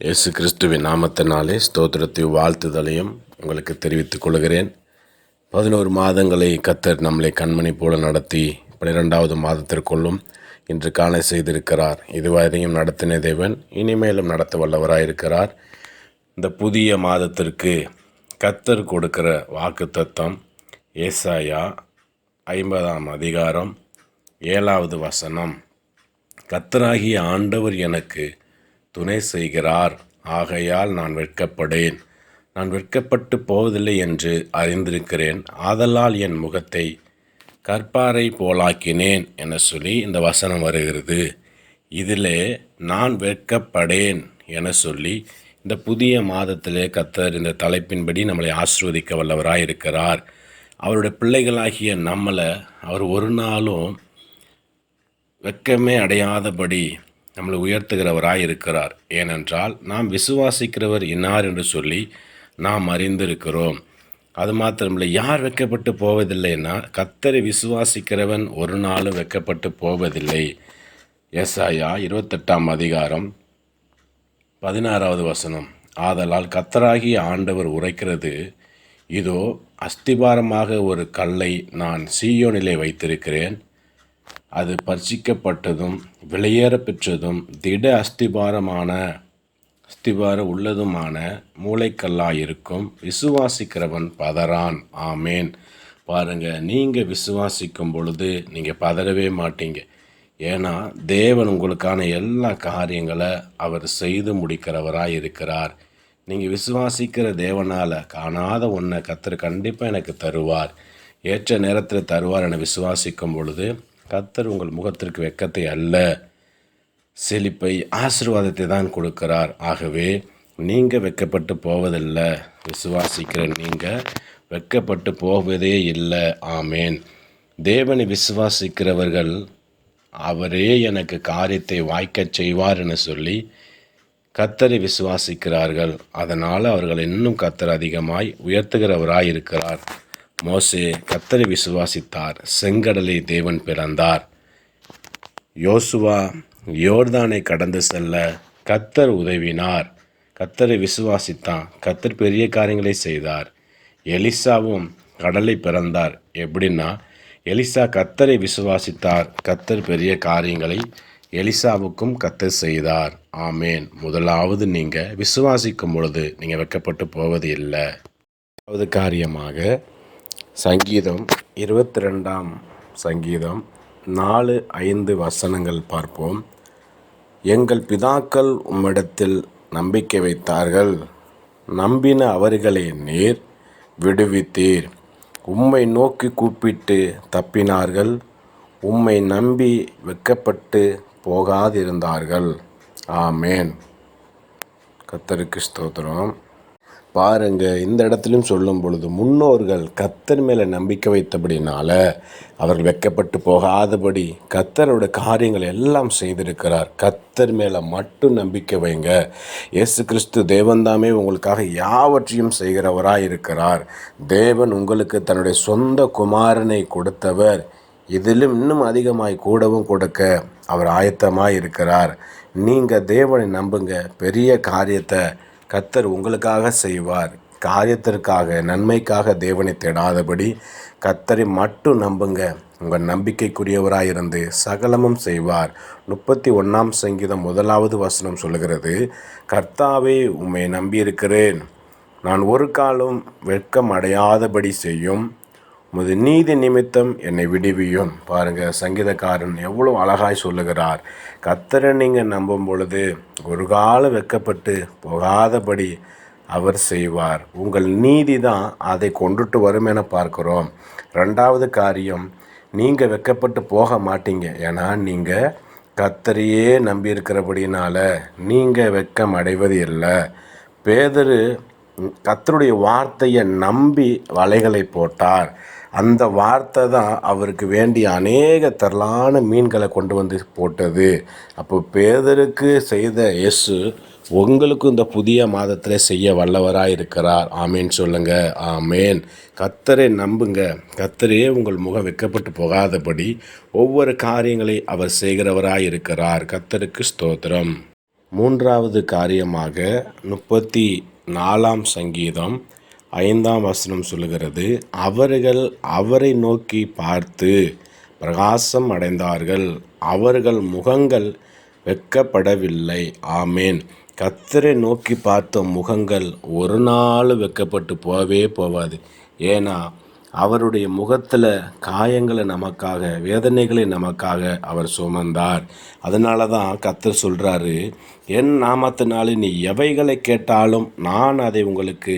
இயேசு கிறிஸ்துவின் நாமத்தினாலே ஸ்தோத்திரத்தையும் வாழ்த்துதலையும் உங்களுக்கு தெரிவித்துக் கொள்கிறேன். 11 மாதங்களை கர்த்தர் நம்மளை கண்மணி போல நடத்தி 12வது மாதத்திற்குள்ளும் இன்று காண செய்திருக்கிறார். இதுவரையும் நடத்தின தேவன் இனிமேலும் நடத்த வல்லவராயிருக்கிறார். இந்த புதிய மாதத்திற்கு கர்த்தர் கொடுக்கிற வாக்குத்தத்தம் ஏசாயா 50ஆம் அதிகாரம் 7வது வசனம். கர்த்தராகிய ஆண்டவர் எனக்கு துணை செய்கிறார், ஆகையால் நான் வெட்கப்படேன். நான் வெட்கப்பட்டு போவதில்லை என்று அறிந்திருக்கிறேன். ஆதலால் என் முகத்தை கற்பாரை போலாக்கினேன் என சொல்லி இந்த வசனம் வருகிறது. இதிலே நான் வெட்கப்படேன் என சொல்லி இந்த புதிய மாதத்திலே கர்த்தர் இந்த தலைப்பின்படி நம்மளை ஆசீர்வதிக்க வல்லவராய் இருக்கிறார். அவருடைய பிள்ளைகளாகிய நம்மளை அவர் ஒரு நாளும் வெட்கமே அடையாதபடி நம்மளை உயர்த்துகிறவராய் இருக்கிறார். ஏனென்றால் நாம் விசுவாசிக்கிறவர் இன்னார் என்று சொல்லி நாம் அறிந்திருக்கிறோம். அது மாத்திரமில்லை, யார் வெட்கப்பட்டு போவதில்லைன்னா கர்த்தரை விசுவாசிக்கிறவன் ஒரு நாளும் வெட்கப்பட்டு போவதில்லை. ஏசாயா 28ஆம் அதிகாரம் 16வது வசனம். ஆதலால் கர்த்தராகிய ஆண்டவர் உரைக்கிறது, இதோ அஸ்திபாரமாக ஒரு கல்லை நான் சீயோனிலே வைத்திருக்கிறேன். அது பர்சிக்கப்பட்டதும் வெளியேற பெற்றதும் திட அஸ்திபார உள்ளதுமான மூளைக்கல்லாயிருக்கும். விசுவாசிக்கிறவன் பதறான். ஆமேன். பாருங்கள், நீங்கள் விசுவாசிக்கும் பொழுது நீங்கள் பதறவே மாட்டீங்க. ஏன்னா தேவன் உங்களுக்கான எல்லா காரியங்களை அவர் செய்து முடிக்கிறவராய் இருக்கிறார். நீங்கள் விசுவாசிக்கிற தேவனால் காணாத ஒன்றை கர்த்தர் கண்டிப்பாக எனக்கு தருவார், ஏற்ற நேரத்தில் தருவார் என விசுவாசிக்கும் பொழுது கர்த்தர் உங்கள் முகத்திற்கு வெட்கத்தை அல்ல, செழிப்பை, ஆசீர்வாதத்தை தான் கொடுக்கிறார். ஆகவே நீங்கள் வெட்கப்பட்டு போவதில்லை. விசுவாசிக்கிற நீங்கள் வெட்கப்பட்டு போவதே இல்லை. ஆமேன். தேவனை விசுவாசிக்கிறவர்கள் அவரே எனக்கு காரியத்தை வாய்க்கச் செய்வார் என சொல்லி கர்த்தரை விசுவாசிக்கிறார்கள். அதனால் அவர்கள் இன்னும் கர்த்தர் அதிகமாய் உயர்த்துகிறவராய் இருக்கிறார். மோசே கர்த்தரை விசுவாசித்தார், செங்கடலை தேவன் பிளந்தார். யோசுவா யோர்தானை கடந்து செல்ல கர்த்தர் உதவினார். கர்த்தரை விசுவாசித்தான், கர்த்தர் பெரிய காரியங்களை செய்தார். எலிசாவும் கடலை பிளந்தார். எப்படின்னா, எலிசா கர்த்தரை விசுவாசித்தார், கர்த்தர் பெரிய காரியங்களை எலிசாவுக்கும் கர்த்தர் செய்தார். ஆமேன். முதலாவது நீங்கள் விசுவாசிக்கும் பொழுது நீங்கள் வெட்கப்பட்டு போவது இல்லை. முதலாவது காரியமாக சங்கீதம் 22ஆம் சங்கீதம் 4-5 வசனங்கள் பார்ப்போம். எங்கள் பிதாக்கள் உம்மிடத்தில் நம்பிக்கை வைத்தார்கள், நம்பின அவர்களை நீர் விடுவித்தீர். உம்மை நோக்கி கூப்பிட்டு தப்பினார்கள், உம்மை நம்பி வெட்கப்பட்டு போகாதிருந்தார்கள். ஆமேன். கர்த்தருக்கு ஸ்தோத்திரம். பாருங்க, இந்த இடத்துலையும் சொல்லும் பொழுது முன்னோர்கள் கர்த்தர் மேலே நம்பிக்கை வைத்தபடினால அவர்கள் வெட்கப்பட்டு போகாதபடி கர்த்தரோட காரியங்கள் எல்லாம் செய்திருக்கிறார். கர்த்தர் மேலே மட்டும் நம்பிக்கை வைங்க. இயேசு கிறிஸ்து தேவன்தாமே உங்களுக்காக யாவற்றையும் செய்கிறவராய் இருக்கிறார். தேவன் உங்களுக்கு தன்னுடைய சொந்த குமாரனை கொடுத்தவர். இதிலும் இன்னும் அதிகமாய் கூடவும் கொடுக்க அவர் ஆயத்தமாய் இருக்கிறார். நீங்கள் தேவனை நம்புங்க. பெரிய காரியத்தை கர்த்தர் உங்களுக்காக செய்வார். காரியத்திற்காக, நன்மைக்காக தேவனை தேடாதபடி கர்த்தரை மட்டும் நம்புங்க. உங்கள் நம்பிக்கைக்குரியவராக இருந்து சகலமும் செய்வார். 31ஆம் சங்கீதம் 1வது வசனம் சொல்லுகிறது, கர்த்தாவே உம்மை நம்பியிருக்கிறேன், நான் ஒரு காலம் வெட்கம் அடையாதபடி செய்யும், உமது நீதி நிமித்தம் என்னை விடுவியும். பாருங்கள், சங்கீதக்காரன் எவ்வளோ அழகாய் சொல்லுகிறார். கர்த்தரை நீங்கள் நம்பும் பொழுது ஒரு காலம் வெட்கப்பட்டு போகாதபடி அவர் செய்வார். உங்கள் நீதி தான் அதை கொண்டுட்டு வரும் என பார்க்கிறோம். 2வது காரியம், நீங்கள் வெட்கப்பட்டு போக மாட்டீங்க. ஏன்னா நீங்கள் கர்த்தரையே நம்பியிருக்கிறபடினால நீங்கள் வெட்கம் அடைவது இல்லை. பேதுரு கர்த்தருடைய வார்த்தையை நம்பி வலைகளை போட்டார். அந்த வார்த்தை தான் அவருக்கு வேண்டிய அநேக திரளான மீன்களை கொண்டு வந்து போட்டது. அப்போ பேதருக்கு செய்த இயேசு உங்களுக்கும் இந்த புதிய மாதத்தில் செய்ய வல்லவராய் இருக்கிறார். ஆமேன் சொல்லுங்க. ஆமேன். கர்த்தரை நம்புங்க. கர்த்தரே உங்கள் முகம் வெட்கப்பட்டு போகாதபடி ஒவ்வொரு காரியங்களை அவர் செய்கிறவராய் இருக்கிறார். கர்த்தருக்கு ஸ்தோத்திரம். மூன்றாவது காரியமாக 34ஆம் சங்கீதம் 5ஆம் வசனம் சொல்லுகிறது, அவர்கள் அவரை நோக்கி பார்த்து பிரகாசம் அடைந்தார்கள், அவர்கள் முகங்கள் வெட்கப்படவில்லை. ஆமேன். கர்த்தரை நோக்கி பார்த்த முகங்கள் ஒரு நாள் வெட்கப்பட்டு போகவே போகாது. ஏன்னா அவருடைய முகத்தில் காயங்களை நமக்காக, வேதனைகளை நமக்காக அவர் சுமந்தார். அதனால தான் கர்த்தர் சொல்கிறாரு, என் நாமத்தினாலே நீ எவைகளை கேட்டாலும் நான் அதை உங்களுக்கு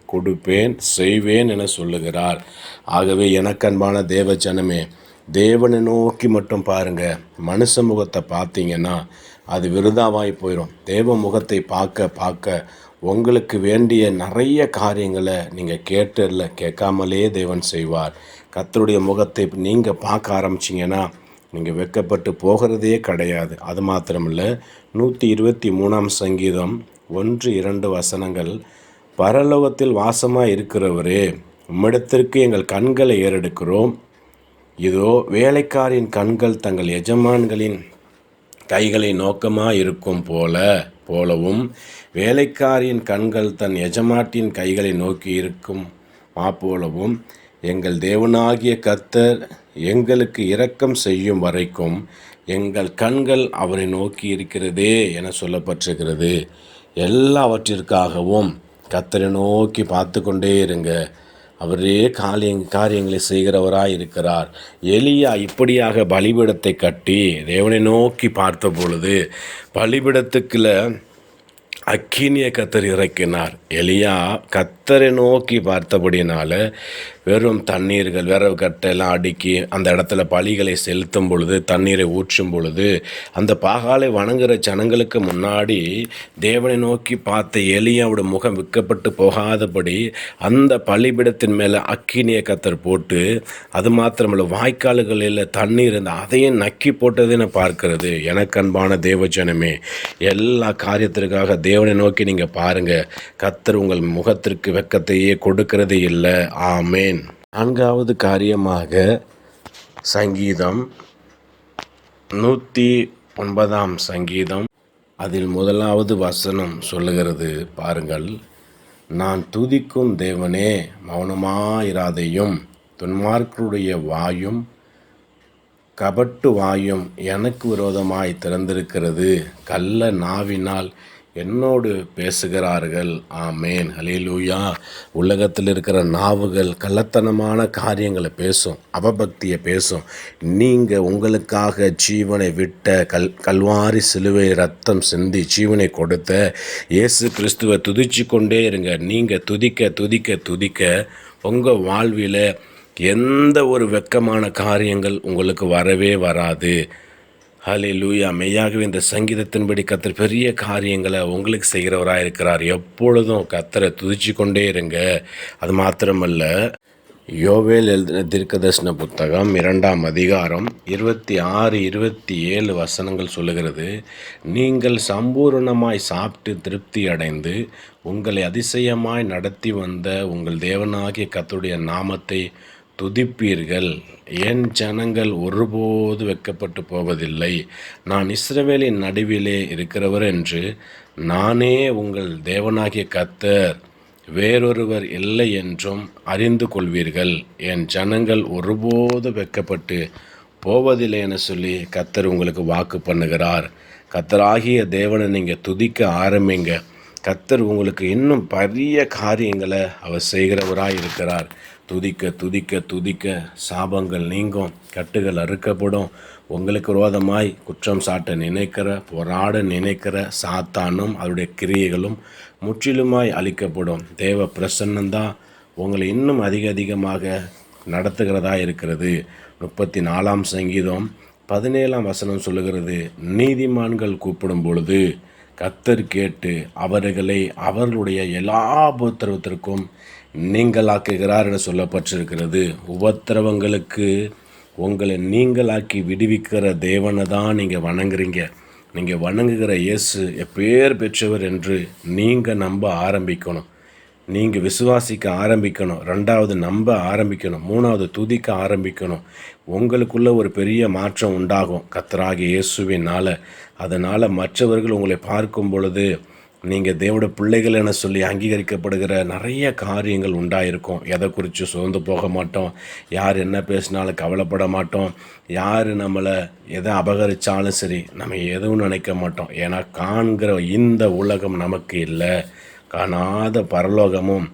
கொடுப்பேன், செய்வேன் என சொல்லுகிறார். ஆகவே எனக்கு அன்பான தேவ ஜனமே, தேவனை நோக்கி மட்டும் பாருங்கள். மனுஷ முகத்தை பார்த்தீங்கன்னா அது விருதாவாய் போயிடும். தேவ முகத்தை பார்க்க பார்க்க உங்களுக்கு வேண்டிய நிறைய காரியங்களை நீங்கள் கேட்காமலே தேவன் செய்வார். கர்த்தருடைய முகத்தை நீங்கள் பார்க்க ஆரம்பிச்சிங்கன்னா நீங்கள் வெட்கப்பட்டு போகிறதே கிடையாது. அது மாத்திரமில்லை, 123ஆம் சங்கீதம் 1-2 வசனங்கள், பரலோகத்தில் வாசமாக இருக்கிறவரே, உம்மிடத்திற்கு எங்கள் கண்களை ஏறெடுக்கிறோம். இதோ வேலைக்காரின் கண்கள் தங்கள் எஜமான்களின் கைகளை நோக்கமாக இருக்கும் போலவும் வேலைக்காரியின் கண்கள் தன் எஜமாட்டின் கைகளை நோக்கி இருக்கும் போலவும் எங்கள் தேவனாகிய கர்த்தர் எங்களுக்கு இரக்கம் செய்யும் வரைக்கும் எங்கள் கண்கள் அவரை நோக்கி இருக்கிறதே என சொல்லப்பட்டிருக்கிறது. எல்லாவற்றிற்காகவும் கர்த்தரை நோக்கி பார்த்து கொண்டே இருங்க. அவரே காரியங்களை செய்கிறவராய் இருக்கிறார். எலியா இப்படியாக பலிபீடத்தை கட்டி தேவனை நோக்கி பார்த்த பொழுது பலிபீடத்துக்குள்ள அக்கினியை கர்த்தர் இறக்கினார். எலியா கர்த்தரை நோக்கி பார்த்தபடினால வெறும் தண்ணீர்கள், விரவு கட்டையெல்லாம் அடுக்கி அந்த இடத்துல பலிகளை செலுத்தும் பொழுது, தண்ணீரை ஊற்றும் பொழுது, அந்த பாகாலை வணங்குகிற ஜனங்களுக்கு முன்னாடி தேவனை நோக்கி பார்த்த எலியாவோட முகம் விற்கப்பட்டு போகாதபடி அந்த பலிபீடத்தின் மேலே அக்கினியை கர்த்தர் போட்டு, அது மாத்திரமல்ல வாய்க்கால்களில் தண்ணீர் இருந்த அதையும் நக்கி போட்டதுன்னு பார்க்கிறது. எனக்கு அன்பான தேவஜனமே, எல்லா காரியத்திற்காக தேவனை நோக்கி நீங்கள் பாருங்கள். கர்த்தர் உங்கள் முகத்திற்கு வெட்கத்தையே கொடுக்கிறது இல்லை. ஆமேன். 4வது காரியமாக சங்கீதம் 109ஆம் சங்கீதம் அதில் 1வது வசனம் சொல்லுகிறது பாருங்கள், நான் துதிக்கும் தேவனே மௌனமாயிராதையும், துன்மார்க்கருடைய வாயும் கபட்டு வாயும் எனக்கு விரோதமாய் திறந்திருக்கிறது, கள்ள நாவினால் என்னோடு பேசுகிறார்கள். ஆமேன். ஹல்லேலூயா. உலகத்தில் இருக்கிற நாவுகள் கள்ளத்தனமான காரியங்களை பேசும், அவபக்தியை பேசும். நீங்கள் உங்களுக்காக ஜீவனை விட்ட கல்வாரி சிலுவை ரத்தம் சிந்தி ஜீவனை கொடுத்த இயேசு கிறிஸ்துவை துதிச்சு கொண்டே இருங்க. நீங்கள் துதிக்க துதிக்க துதிக்க உங்கள் வாழ்வில் எந்த ஒரு வெட்கமான காரியங்கள் உங்களுக்கு வரவே வராது. ஹல்லேலூயா. மெய்யாகவே இந்த சங்கீதத்தின்படி கர்த்தர் பெரிய காரியங்களை உங்களுக்கு செய்கிறவராக இருக்கிறார். எப்பொழுதும் கர்த்தரை துதிச்சு கொண்டே இருங்க. அது மாத்திரமல்ல, யோவேல் எழுதின தீர்க்கதரிசன புத்தகம் 2ஆம் அதிகாரம் 26-27 வசனங்கள் சொல்லுகிறது, நீங்கள் சம்பூரணமாய் சாப்பிட்டு திருப்தி அடைந்து உங்களை அதிசயமாய் நடத்தி வந்த உங்கள் தேவனாகிய கர்த்தருடைய நாமத்தை துதிப்பீர்கள். என் ஜனங்கள் ஒருபோது வெட்கப்பட்டு போவதில்லை. நான் இஸ்ரவேலின் நடுவிலே இருக்கிறவர் என்று நானே உங்கள் தேவனாகிய கர்த்தர், வேறொருவர் இல்லை என்றும் அறிந்து கொள்வீர்கள். என் ஜனங்கள் ஒருபோது வெட்கப்பட்டு போவதில்லை என சொல்லி கர்த்தர் உங்களுக்கு வாக்கு பண்ணுகிறார். கர்த்தராகிய தேவனை நீங்கள் துதிக்க ஆரம்பிங்க. கர்த்தர் உங்களுக்கு இன்னும் பெரிய காரியங்களை அவர் செய்கிறவராய் இருக்கிறார். துதிக்க துதிக்க துதிக்க சாபங்கள் நீங்கும், கட்டுகள் அறுக்கப்படும். உங்களுக்கு விரோதமாய் குற்றம் சாட்ட நினைக்கிற, போராட நினைக்கிற சாத்தானும் அவருடைய கிரியைகளும் முற்றிலுமாய் அழிக்கப்படும். தேவ பிரசன்னந்தான் உங்களை இன்னும் அதிகமாக நடத்துகிறதா இருக்கிறது. 34ஆம் சங்கீதம் 17ஆம் வசனம் சொல்லுகிறது, நீதிமான்கள் கூப்பிடும் பொழுது கர்த்தர் கேட்டு அவர்களை அவர்களுடைய எல்லா உபத்திரவத்திற்கும் நீங்களாக்குகிறார் என சொல்லப்பட்டிருக்கிறது. உபத்திரவங்களுக்கு உங்களை நீங்களாக்கி விடுவிக்கிற தேவனை தான் நீங்கள் வணங்குறீங்க. நீங்கள் வணங்குகிற இயேசு எப்பேர் பெற்றவர் என்று நீங்கள் நம்ப ஆரம்பிக்கணும். நீங்கள் விசுவாசிக்க ஆரம்பிக்கணும். 2வது நம்ப ஆரம்பிக்கணும். 3வது துதிக்க ஆரம்பிக்கணும். உங்களுக்குள்ள ஒரு பெரிய மாற்றம் உண்டாகும் கர்த்தராகிய இயேசுவினால். அதனால் மற்றவர்கள் உங்களை பார்க்கும் பொழுது நீங்கள் தேவனுடைய பிள்ளைகள் என சொல்லி அங்கீகரிக்கப்படுகிற நிறைய காரியங்கள் உண்டாயிருக்கும். எதை குறித்து சோர்ந்து போக மாட்டோம், யார் என்ன பேசினாலும் கவலைப்பட மாட்டோம், யார் நம்மளை எதை அபகரித்தாலும் சரி நம்ம எதுவும் நினைக்க மாட்டோம். ஏன்னா காண்கிற இந்த உலகம் நமக்கு இல்லை, காணாத பரலோகமும்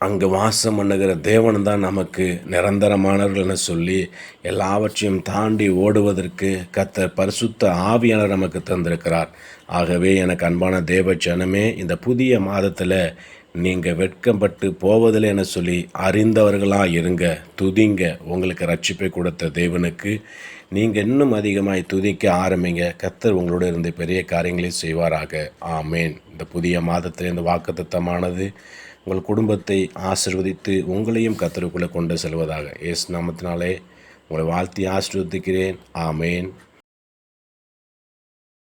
அங்கே வாசம் பண்ணுகிற தேவன் தான் நமக்கு நிரந்தரமானவர்கள்னு சொல்லி எல்லாவற்றையும் தாண்டி ஓடுவதற்கு கர்த்தர் பரிசுத்த ஆவியானவர் நமக்கு தந்திருக்கிறார். ஆகவே எனக்கு அன்பான தேவ ஜனமே, இந்த புதிய மாதத்தில் நீங்கள் வெட்கப்பட்டு போவதில்லை என சொல்லி அறிந்தவர்களாக இருங்க, துதிங்க. உங்களுக்கு ரட்சிப்பை கொடுத்த தேவனுக்கு நீங்கள் இன்னும் அதிகமாய் துதிக்க ஆரம்பிங்க. கர்த்தர் உங்களோட இருந்து பெரிய காரியங்களை செய்வாராக. ஆமேன். இந்த புதிய மாதத்தில் இந்த வாக்குத்தத்தமானது உங்கள் குடும்பத்தை ஆசீர்வதித்து உங்களையும் கர்த்தருக்குள்ளே கொண்டு செல்வதாக. இயேசு நாமத்தினாலே உங்களை வாழ்த்தி ஆசீர்வதிக்கிறேன். ஆமேன்.